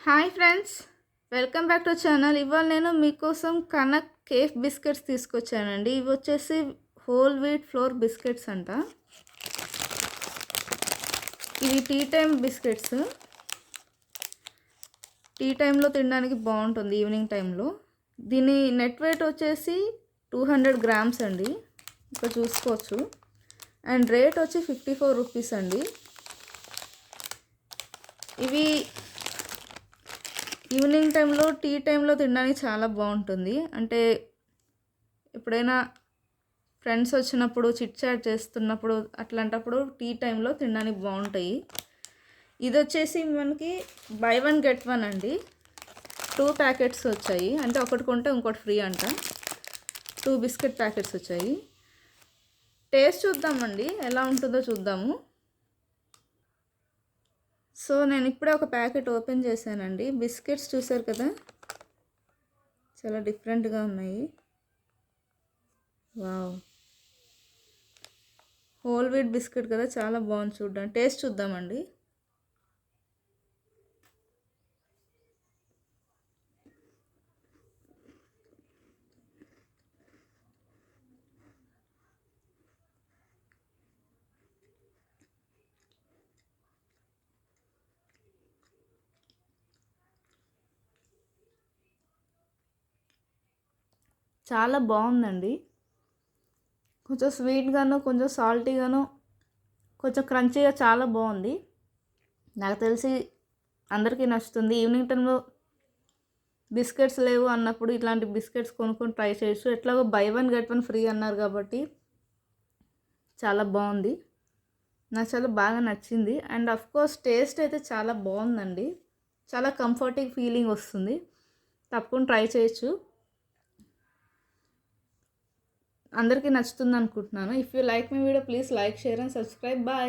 Hi friends, welcome back to channel. ఇవాళ నేను మీకోసం కనక్ కేఫ్ బిస్కెట్స్ తీసుకొచ్చానండి. ఇవి వచ్చేసి హోల్ వీట్ ఫ్లోర్ బిస్కెట్స్ అంట. ఇవి టీ టైం బిస్కెట్స్. టీ టైంలో తినడానికి బాగుంటుంది, ఈవినింగ్ టైంలో. దీని నెట్ వెయిట్ వచ్చేసి 200 గ్రామ్స్ అండి, ఇక్కడ చూసుకోవచ్చు. అండ్ రేట్ వచ్చి 54 రూపీస్ అండి. ఇవి ఈవినింగ్ టైంలో, టీ టైంలో తినడానికి చాలా బాగుంటుంది. అంటే ఎప్పుడైనా ఫ్రెండ్స్ వచ్చినప్పుడు, చిట్ చాట్ చేస్తున్నప్పుడు, అట్లాంటప్పుడు టీ టైంలో తినడానికి బాగుంటాయి. ఇది వచ్చేసి మనకి బై 1 గెట్ 1 అండి. 2 ప్యాకెట్స్ వచ్చాయి, అంటే ఒకటి కొంటే ఇంకోటి ఫ్రీ అంట. 2 బిస్కెట్ ప్యాకెట్స్ వచ్చాయి. టేస్ట్ చూద్దామండి, ఎలా ఉంటుందో చూద్దాము. సో నేను ఇప్పుడే ఒక ప్యాకెట్ ఓపెన్ చేశానండి. బిస్కెట్స్ చూసారు కదా, చాలా డిఫరెంట్గా ఉన్నాయి. వావ్, హోల్ వీట్ బిస్కెట్ కదా, చాలా బాగుంది చూడడానికి. టేస్ట్ చూద్దామండి. చాలా బాగుందండి. కొంచెం స్వీట్గాను, కొంచెం సాల్టీగాను, కొంచెం క్రంచీగా, చాలా బాగుంది. నాకు తెలిసి అందరికీ నచ్చుతుంది. ఈవినింగ్ టైంలో బిస్కెట్స్ లేవు అన్నప్పుడు ఇట్లాంటి బిస్కెట్స్ కొనుక్కొని ట్రై చేయొచ్చు. ఎట్లాగో బై 1 గెట్ 1 ఫ్రీ అన్నారు కాబట్టి చాలా బాగుంది. నాకు చాలా బాగా నచ్చింది. అండ్ అఫ్ కోర్స్ టేస్ట్ అయితే చాలా బాగుందండి. చాలా కంఫర్టింగ్ ఫీలింగ్ వస్తుంది. తప్పకుండా ట్రై చేయొచ్చు. అందరికీ నచ్చుతుంది అనుకుంటున్నాను. If you like my video, please like, share and subscribe. Bye.